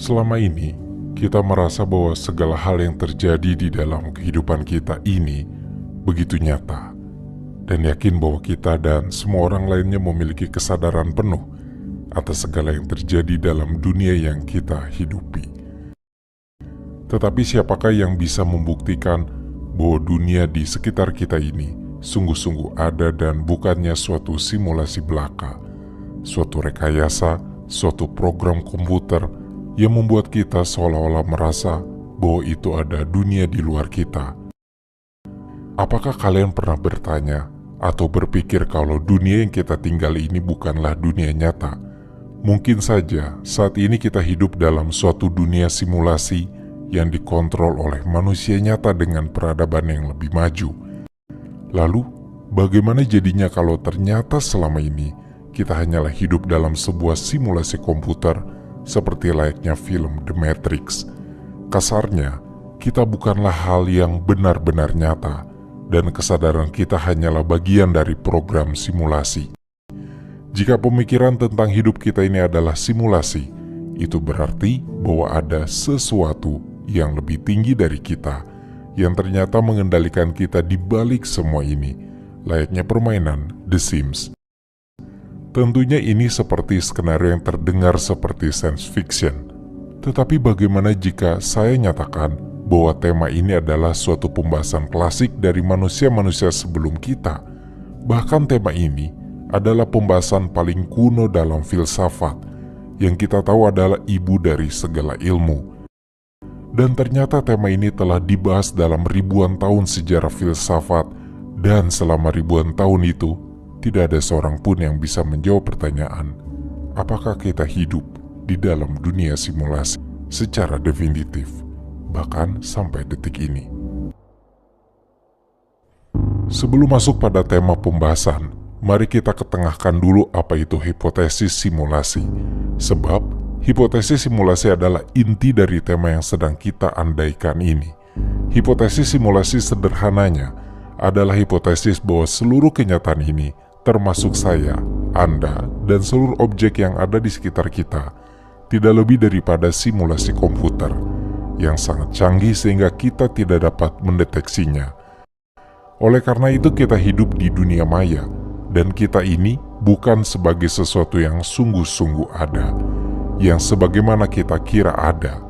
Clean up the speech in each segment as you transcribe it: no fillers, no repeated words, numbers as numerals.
Selama ini, kita merasa bahwa segala hal yang terjadi di dalam kehidupan kita ini begitu nyata, dan yakin bahwa kita dan semua orang lainnya memiliki kesadaran penuh atas segala yang terjadi dalam dunia yang kita hidupi. Tetapi siapakah yang bisa membuktikan bahwa dunia di sekitar kita ini sungguh-sungguh ada dan bukannya suatu simulasi belaka, suatu rekayasa, suatu program komputer yang membuat kita seolah-olah merasa bahwa itu ada dunia di luar kita? Apakah kalian pernah bertanya atau berpikir kalau dunia yang kita tinggali ini bukanlah dunia nyata? Mungkin saja saat ini kita hidup dalam suatu dunia simulasi yang dikontrol oleh manusia nyata dengan peradaban yang lebih maju. Lalu, bagaimana jadinya kalau ternyata selama ini kita hanyalah hidup dalam sebuah simulasi komputer seperti layaknya film The Matrix? Kasarnya, kita bukanlah hal yang benar-benar nyata, dan kesadaran kita hanyalah bagian dari program simulasi. Jika pemikiran tentang hidup kita ini adalah simulasi, itu berarti bahwa ada sesuatu yang lebih tinggi dari kita, yang ternyata mengendalikan kita di balik semua ini, layaknya permainan The Sims. Tentunya ini seperti skenario yang terdengar seperti science fiction. Tetapi bagaimana jika saya nyatakan bahwa tema ini adalah suatu pembahasan klasik dari manusia-manusia sebelum kita? Bahkan tema ini adalah pembahasan paling kuno dalam filsafat, yang kita tahu adalah ibu dari segala ilmu. Dan ternyata tema ini telah dibahas dalam ribuan tahun sejarah filsafat, dan selama ribuan tahun itu, tidak ada seorang pun yang bisa menjawab pertanyaan, apakah kita hidup di dalam dunia simulasi secara definitif, bahkan sampai detik ini. Sebelum masuk pada tema pembahasan, mari kita ketengahkan dulu apa itu hipotesis simulasi. Sebab, hipotesis simulasi adalah inti dari tema yang sedang kita andaikan ini. Hipotesis simulasi sederhananya adalah hipotesis bahwa seluruh kenyataan ini, termasuk saya, Anda, dan seluruh objek yang ada di sekitar kita, tidak lebih daripada simulasi komputer yang sangat canggih sehingga kita tidak dapat mendeteksinya. Oleh karena itu kita hidup di dunia maya, dan kita ini bukan sebagai sesuatu yang sungguh-sungguh ada, yang sebagaimana kita kira ada.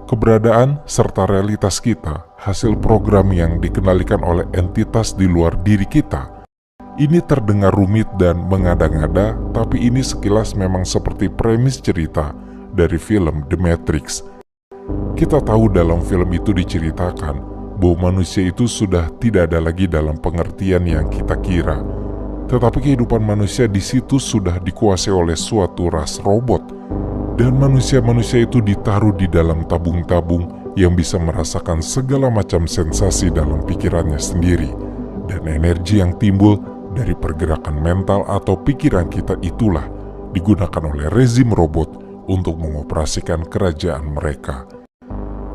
Keberadaan serta realitas kita hasil program yang dikendalikan oleh entitas di luar diri kita. Ini terdengar rumit dan mengada-ngada, tapi ini sekilas memang seperti premis cerita dari film The Matrix. Kita tahu dalam film itu diceritakan bahwa manusia itu sudah tidak ada lagi dalam pengertian yang kita kira. Tetapi kehidupan manusia di situ sudah dikuasai oleh suatu ras robot, dan manusia-manusia itu ditaruh di dalam tabung-tabung yang bisa merasakan segala macam sensasi dalam pikirannya sendiri, dan energi yang timbul dari pergerakan mental atau pikiran kita itulah digunakan oleh rezim robot untuk mengoperasikan kerajaan mereka.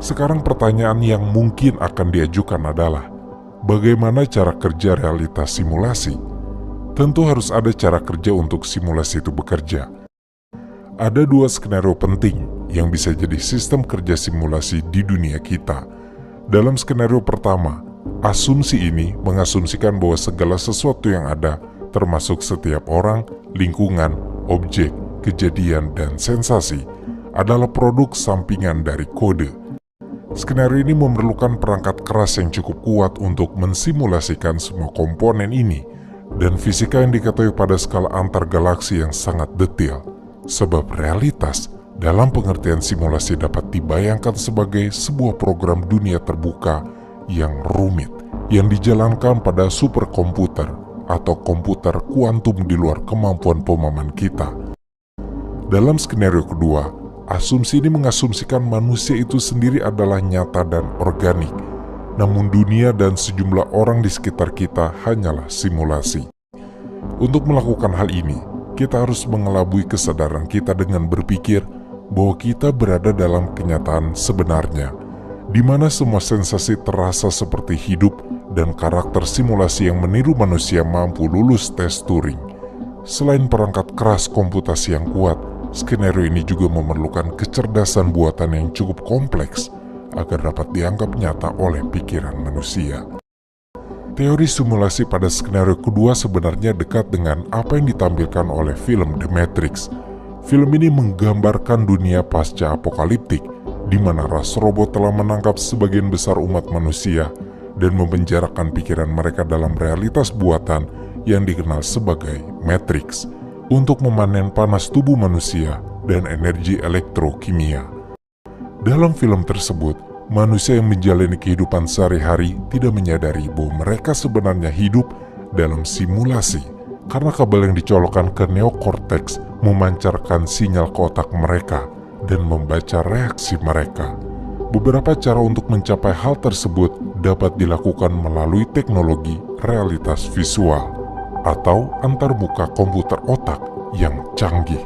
Sekarang pertanyaan yang mungkin akan diajukan adalah, bagaimana cara kerja realitas simulasi? Tentu harus ada cara kerja untuk simulasi itu bekerja. Ada dua skenario penting yang bisa jadi sistem kerja simulasi di dunia kita. Dalam skenario pertama, asumsi ini mengasumsikan bahwa segala sesuatu yang ada, termasuk setiap orang, lingkungan, objek, kejadian, dan sensasi, adalah produk sampingan dari kode. Skenario ini memerlukan perangkat keras yang cukup kuat untuk mensimulasikan semua komponen ini, dan fisika yang diketahui pada skala antar galaksi yang sangat detail. Sebab realitas dalam pengertian simulasi dapat dibayangkan sebagai sebuah program dunia terbuka yang rumit, yang dijalankan pada superkomputer atau komputer kuantum di luar kemampuan pemahaman kita. Dalam skenario kedua, asumsi ini mengasumsikan manusia itu sendiri adalah nyata dan organik, namun dunia dan sejumlah orang di sekitar kita hanyalah simulasi. Untuk melakukan hal ini, kita harus mengelabui kesadaran kita dengan berpikir bahwa kita berada dalam kenyataan sebenarnya, di mana semua sensasi terasa seperti hidup dan karakter simulasi yang meniru manusia mampu lulus tes Turing. Selain perangkat keras komputasi yang kuat, Skenario ini juga memerlukan kecerdasan buatan yang cukup kompleks agar dapat dianggap nyata oleh pikiran manusia. Teori simulasi pada skenario kedua sebenarnya dekat dengan apa yang ditampilkan oleh film The Matrix. Film ini menggambarkan dunia pasca apokaliptik, di mana ras robot telah menangkap sebagian besar umat manusia dan memenjarakan pikiran mereka dalam realitas buatan yang dikenal sebagai Matrix, untuk memanen panas tubuh manusia dan energi elektrokimia. Dalam film tersebut, manusia yang menjalani kehidupan sehari-hari tidak menyadari bahwa mereka sebenarnya hidup dalam simulasi, karena kabel yang dicolokkan ke neokorteks memancarkan sinyal ke otak mereka dan membaca reaksi mereka. Beberapa cara untuk mencapai hal tersebut dapat dilakukan melalui teknologi realitas visual atau antarmuka komputer otak yang canggih,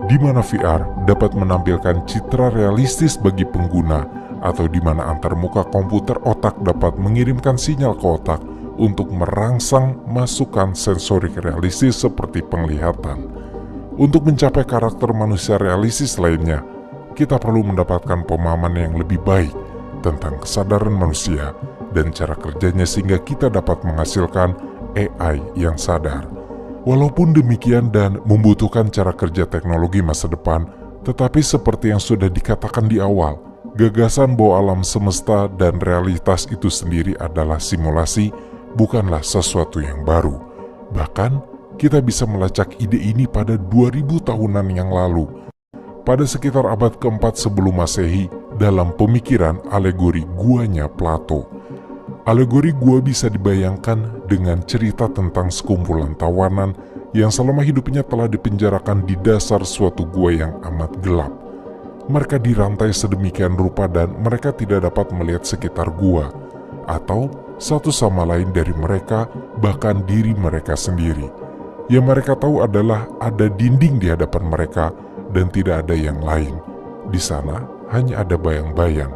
di mana VR dapat menampilkan citra realistis bagi pengguna, atau di mana antarmuka komputer otak dapat mengirimkan sinyal ke otak untuk merangsang masukan sensorik realistis seperti penglihatan. Untuk mencapai karakter manusia realistis lainnya, kita perlu mendapatkan pemahaman yang lebih baik tentang kesadaran manusia dan cara kerjanya sehingga kita dapat menghasilkan AI yang sadar. Walaupun demikian dan membutuhkan cara kerja teknologi masa depan, tetapi seperti yang sudah dikatakan di awal, gagasan bahwa alam semesta dan realitas itu sendiri adalah simulasi bukanlah sesuatu yang baru. Bahkan, kita bisa melacak ide ini pada 2000 tahunan yang lalu, pada sekitar abad keempat sebelum Masehi, dalam pemikiran alegori guanya Plato. Alegori gua bisa dibayangkan dengan cerita tentang sekumpulan tawanan yang selama hidupnya telah dipenjarakan di dasar suatu gua yang amat gelap. Mereka dirantai sedemikian rupa dan mereka tidak dapat melihat sekitar gua, atau satu sama lain dari mereka, bahkan diri mereka sendiri. Yang mereka tahu adalah ada dinding di hadapan mereka dan tidak ada yang lain. Di sana hanya ada bayang-bayang,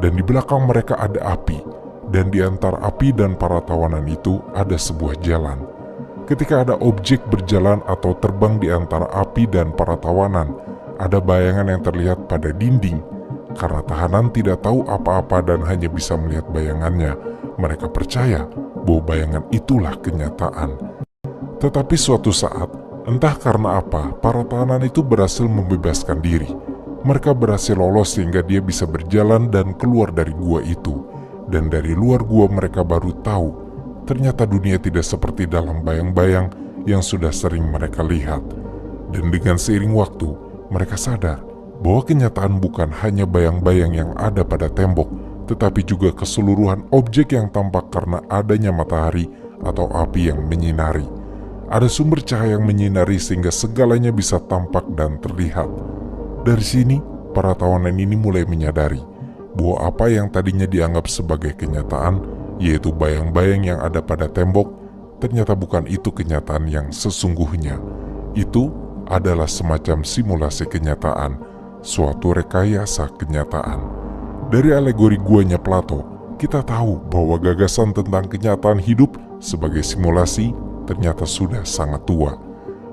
dan di belakang mereka ada api. Dan di antara api dan para tawanan itu ada sebuah jalan. Ketika ada objek berjalan atau terbang di antara api dan para tawanan, ada bayangan yang terlihat pada dinding. Karena tahanan tidak tahu apa-apa dan hanya bisa melihat bayangannya, mereka percaya bahwa bayangan itulah kenyataan. Tetapi suatu saat, entah karena apa, para tahanan itu berhasil membebaskan diri. Mereka berhasil lolos sehingga dia bisa berjalan dan keluar dari gua itu. Dan dari luar gua mereka baru tahu, ternyata dunia tidak seperti dalam bayang-bayang yang sudah sering mereka lihat. Dan dengan seiring waktu, mereka sadar bahwa kenyataan bukan hanya bayang-bayang yang ada pada tembok, tetapi juga keseluruhan objek yang tampak karena adanya matahari atau api yang menyinari. Ada sumber cahaya yang menyinari sehingga segalanya bisa tampak dan terlihat. Dari sini, para tawanan ini mulai menyadari bahwa apa yang tadinya dianggap sebagai kenyataan, yaitu bayang-bayang yang ada pada tembok, ternyata bukan itu kenyataan yang sesungguhnya. Itu adalah semacam simulasi kenyataan, suatu rekayasa kenyataan. Dari alegori guanya Plato, kita tahu bahwa gagasan tentang kenyataan hidup sebagai simulasi ternyata sudah sangat tua.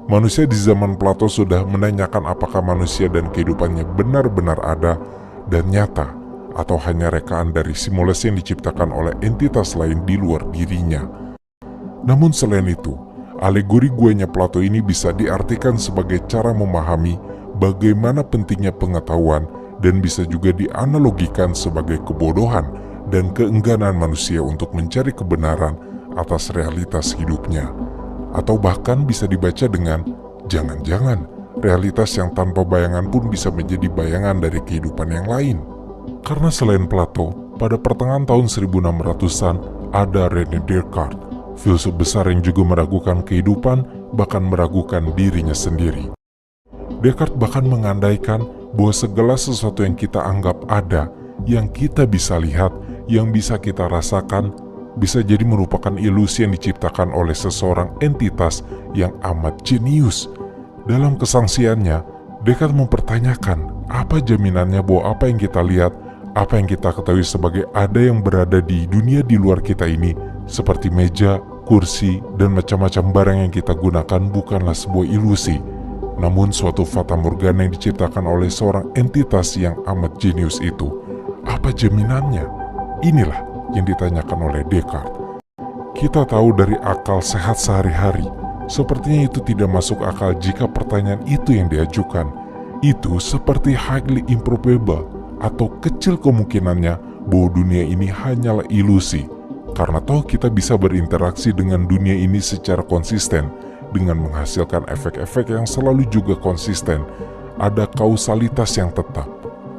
Manusia di zaman Plato sudah menanyakan apakah manusia dan kehidupannya benar-benar ada dan nyata, atau hanya rekaan dari simulasi yang diciptakan oleh entitas lain di luar dirinya. Namun selain itu, alegori guanya Plato ini bisa diartikan sebagai cara memahami bagaimana pentingnya pengetahuan dan bisa juga dianalogikan sebagai kebodohan dan keengganan manusia untuk mencari kebenaran atas realitas hidupnya. Atau bahkan bisa dibaca dengan, jangan-jangan realitas yang tanpa bayangan pun bisa menjadi bayangan dari kehidupan yang lain. Karena selain Plato, pada pertengahan tahun 1600-an ada René Descartes, filsuf besar yang juga meragukan kehidupan, bahkan meragukan dirinya sendiri. Descartes bahkan mengandaikan bahwa segala sesuatu yang kita anggap ada, yang kita bisa lihat, yang bisa kita rasakan, bisa jadi merupakan ilusi yang diciptakan oleh seseorang entitas yang amat jenius. Dalam kesangsiannya, Descartes mempertanyakan apa jaminannya bahwa apa yang kita lihat, apa yang kita ketahui sebagai ada yang berada di dunia di luar kita ini, seperti meja, kursi, dan macam-macam barang yang kita gunakan bukanlah sebuah ilusi. Namun suatu fatamorgana yang diciptakan oleh seorang entitas yang amat jenius itu, apa jaminannya? Inilah yang ditanyakan oleh Descartes. Kita tahu dari akal sehat sehari-hari, sepertinya itu tidak masuk akal jika pertanyaan itu yang diajukan. Itu seperti highly improbable atau kecil kemungkinannya bahwa dunia ini hanyalah ilusi. Karena toh kita bisa berinteraksi dengan dunia ini secara konsisten dengan menghasilkan efek-efek yang selalu juga konsisten. Ada kausalitas yang tetap.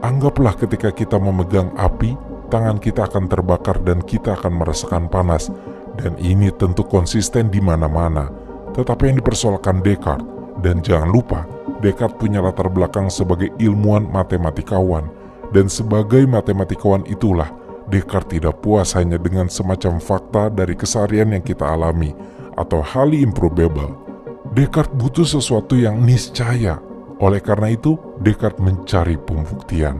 Anggaplah ketika kita memegang api, tangan kita akan terbakar dan kita akan merasakan panas. Dan ini tentu konsisten di mana-mana. Tetapi yang dipersoalkan Descartes, dan jangan lupa, Descartes punya latar belakang sebagai ilmuwan matematikawan. Dan sebagai matematikawan itulah, Descartes tidak puas hanya dengan semacam fakta dari keseharian yang kita alami, atau highly improbable. Descartes butuh sesuatu yang niscaya. Oleh karena itu, Descartes mencari pembuktian.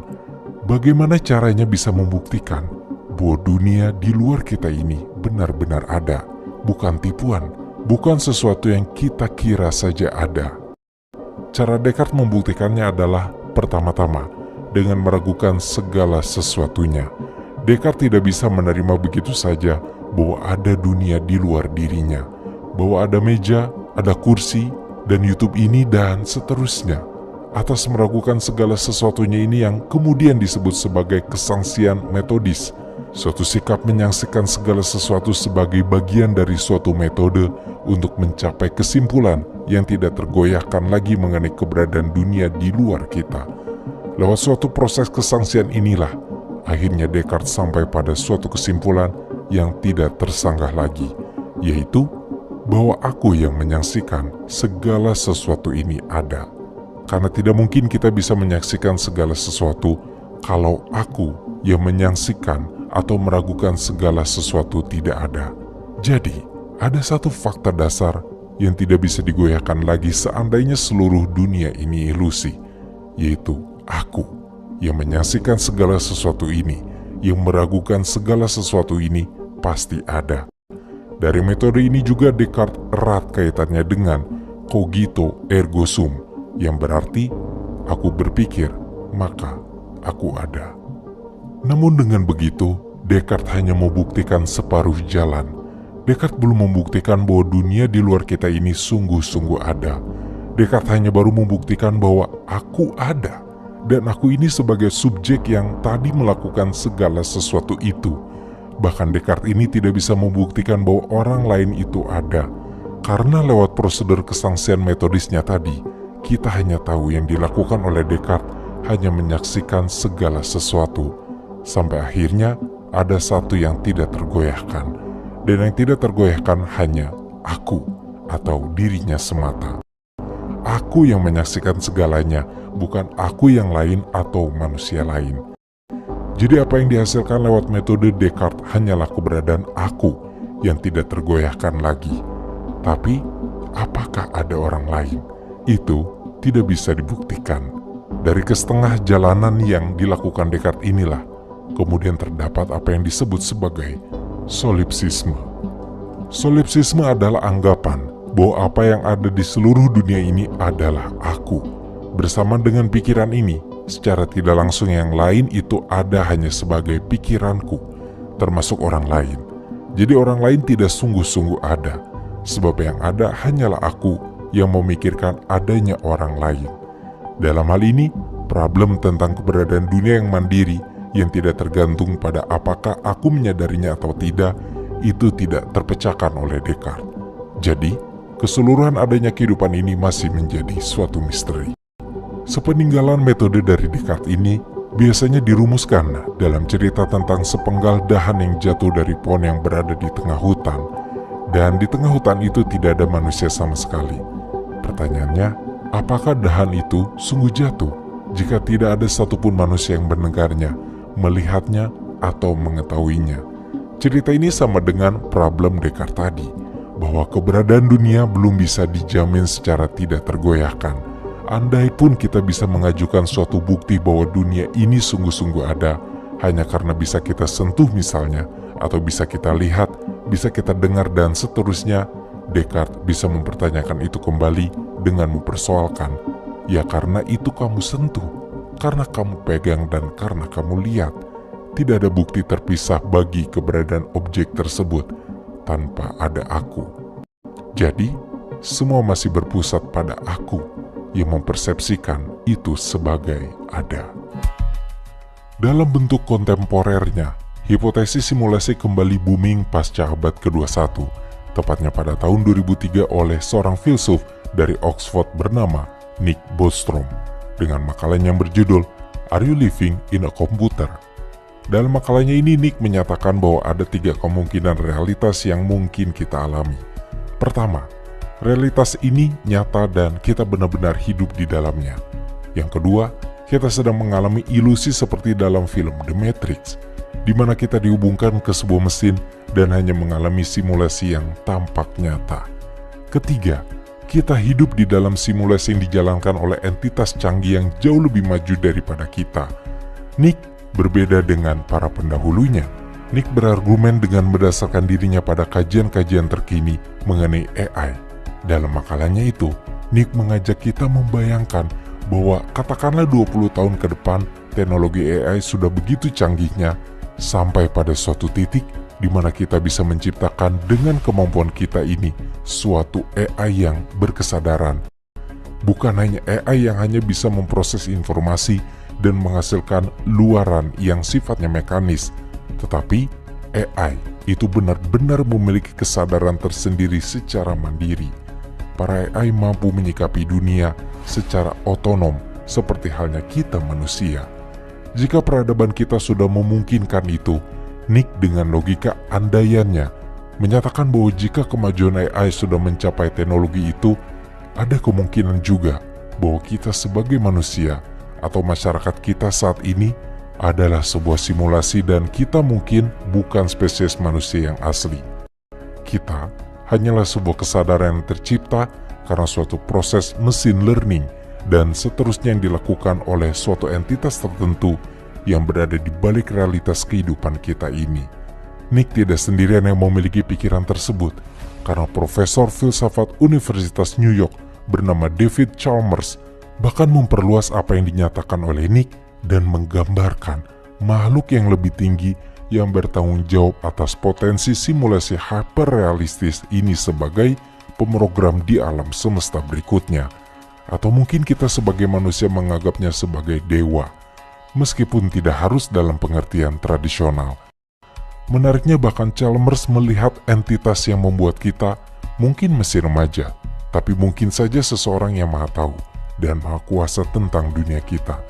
Bagaimana caranya bisa membuktikan bahwa dunia di luar kita ini benar-benar ada, bukan tipuan, bukan sesuatu yang kita kira saja ada. Cara Descartes membuktikannya adalah pertama-tama dengan meragukan segala sesuatunya. Descartes tidak bisa menerima begitu saja bahwa ada dunia di luar dirinya, bahwa ada meja, ada kursi, dan YouTube ini, dan seterusnya. Atas meragukan segala sesuatunya ini yang kemudian disebut sebagai kesangsian metodis, suatu sikap menyaksikan segala sesuatu sebagai bagian dari suatu metode untuk mencapai kesimpulan yang tidak tergoyahkan lagi mengenai keberadaan dunia di luar kita. Lewat suatu proses kesangsian inilah, akhirnya Descartes sampai pada suatu kesimpulan yang tidak tersanggah lagi, yaitu bahwa aku yang menyaksikan segala sesuatu ini ada. Karena tidak mungkin kita bisa menyaksikan segala sesuatu kalau aku yang menyaksikan atau meragukan segala sesuatu tidak ada. Jadi, ada satu fakta dasar yang tidak bisa digoyahkan lagi seandainya seluruh dunia ini ilusi, yaitu aku yang menyaksikan segala sesuatu ini, yang meragukan segala sesuatu ini pasti ada. Dari metode ini juga Descartes erat kaitannya dengan cogito ergo sum, yang berarti aku berpikir, maka aku ada. Namun dengan begitu, Descartes hanya membuktikan separuh jalan. Descartes belum membuktikan bahwa dunia di luar kita ini sungguh-sungguh ada. Descartes hanya baru membuktikan bahwa aku ada, dan aku ini sebagai subjek yang tadi melakukan segala sesuatu itu. Bahkan Descartes ini tidak bisa membuktikan bahwa orang lain itu ada, karena lewat prosedur kesangsian metodisnya tadi, kita hanya tahu yang dilakukan oleh Descartes hanya menyaksikan segala sesuatu, sampai akhirnya ada satu yang tidak tergoyahkan, dan yang tidak tergoyahkan hanya aku atau dirinya semata. Aku yang menyaksikan segalanya, bukan aku yang lain atau manusia lain. Jadi apa yang dihasilkan lewat metode Descartes hanyalah keberadaan aku yang tidak tergoyahkan lagi. Tapi, apakah ada orang lain? Itu tidak bisa dibuktikan. Dari kesetengah jalanan yang dilakukan Descartes inilah, kemudian terdapat apa yang disebut sebagai solipsisme. Solipsisme adalah anggapan bahwa apa yang ada di seluruh dunia ini adalah aku. Bersama dengan pikiran ini, secara tidak langsung yang lain itu ada hanya sebagai pikiranku, termasuk orang lain. Jadi orang lain tidak sungguh-sungguh ada, sebab yang ada hanyalah aku yang memikirkan adanya orang lain. Dalam hal ini, problem tentang keberadaan dunia yang mandiri, yang tidak tergantung pada apakah aku menyadarinya atau tidak, itu tidak terpecahkan oleh Descartes. Jadi, keseluruhan adanya kehidupan ini masih menjadi suatu misteri. Sepeninggalan metode dari Descartes ini biasanya dirumuskan dalam cerita tentang sepenggal dahan yang jatuh dari pohon yang berada di tengah hutan, dan di tengah hutan itu tidak ada manusia sama sekali. Pertanyaannya, apakah dahan itu sungguh jatuh jika tidak ada satupun manusia yang mendengarnya, melihatnya, atau mengetahuinya? Cerita ini sama dengan problem Descartes tadi, bahwa keberadaan dunia belum bisa dijamin secara tidak tergoyahkan. Andai pun kita bisa mengajukan suatu bukti bahwa dunia ini sungguh-sungguh ada, hanya karena bisa kita sentuh misalnya, atau bisa kita lihat, bisa kita dengar, dan seterusnya, Descartes bisa mempertanyakan itu kembali dengan mempersoalkan Ya karena itu kamu sentuh, karena kamu pegang dan karena kamu lihat. Tidak ada bukti terpisah bagi keberadaan objek tersebut tanpa ada aku. Jadi, semua masih berpusat pada aku yang mempersepsikan itu sebagai ada. Dalam bentuk kontemporernya, hipotesis simulasi kembali booming pasca abad ke-21, tepatnya pada tahun 2003 oleh seorang filsuf dari Oxford bernama Nick Bostrom, dengan makalahnya yang berjudul Are You Living in a Computer? Dalam makalahnya ini, Nick menyatakan bahwa ada 3 kemungkinan realitas yang mungkin kita alami. Pertama, realitas ini nyata dan kita benar-benar hidup di dalamnya. Yang kedua, kita sedang mengalami ilusi seperti dalam film The Matrix, di mana kita dihubungkan ke sebuah mesin dan hanya mengalami simulasi yang tampak nyata. Ketiga, kita hidup di dalam simulasi yang dijalankan oleh entitas canggih yang jauh lebih maju daripada kita. Nick berbeda dengan para pendahulunya. Nick berargumen dengan berdasarkan dirinya pada kajian-kajian terkini mengenai AI. Dalam makalahnya itu, Nick mengajak kita membayangkan bahwa katakanlah 20 tahun ke depan teknologi AI sudah begitu canggihnya sampai pada suatu titik di mana kita bisa menciptakan dengan kemampuan kita ini suatu AI yang berkesadaran. Bukan hanya AI yang hanya bisa memproses informasi dan menghasilkan luaran yang sifatnya mekanis, tetapi AI itu benar-benar memiliki kesadaran tersendiri secara mandiri. Para AI mampu menyikapi dunia secara otonom seperti halnya kita manusia. Jika peradaban kita sudah memungkinkan itu, Nick dengan logika andaiannya menyatakan bahwa jika kemajuan AI sudah mencapai teknologi itu, ada kemungkinan juga bahwa kita sebagai manusia atau masyarakat kita saat ini adalah sebuah simulasi dan kita mungkin bukan spesies manusia yang asli. Kita hanyalah sebuah kesadaran yang tercipta karena suatu proses mesin learning dan seterusnya yang dilakukan oleh suatu entitas tertentu yang berada di balik realitas kehidupan kita ini. Nick tidak sendirian yang memiliki pikiran tersebut, karena Profesor Filsafat Universitas New York bernama David Chalmers bahkan memperluas apa yang dinyatakan oleh Nick dan menggambarkan makhluk yang lebih tinggi yang bertanggung jawab atas potensi simulasi hyperrealistis ini sebagai pemrogram di alam semesta berikutnya. Atau mungkin kita sebagai manusia menganggapnya sebagai dewa, meskipun tidak harus dalam pengertian tradisional. Menariknya bahkan Chalmers melihat entitas yang membuat kita mungkin masih remaja, tapi mungkin saja seseorang yang maha tahu dan maha kuasa tentang dunia kita.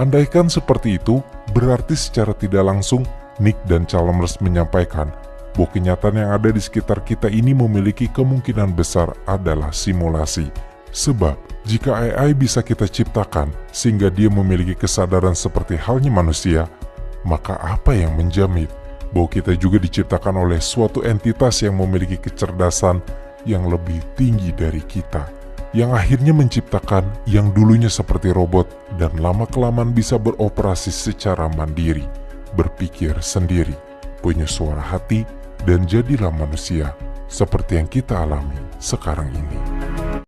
Andaikan seperti itu, berarti secara tidak langsung Nick dan Chalmers menyampaikan bahwa kenyataan yang ada di sekitar kita ini memiliki kemungkinan besar adalah simulasi. Sebab, jika AI bisa kita ciptakan sehingga dia memiliki kesadaran seperti halnya manusia, maka apa yang menjamin bahwa kita juga diciptakan oleh suatu entitas yang memiliki kecerdasan yang lebih tinggi dari kita, yang akhirnya menciptakan yang dulunya seperti robot dan lama-kelamaan bisa beroperasi secara mandiri, berpikir sendiri, punya suara hati, dan jadilah manusia seperti yang kita alami sekarang ini.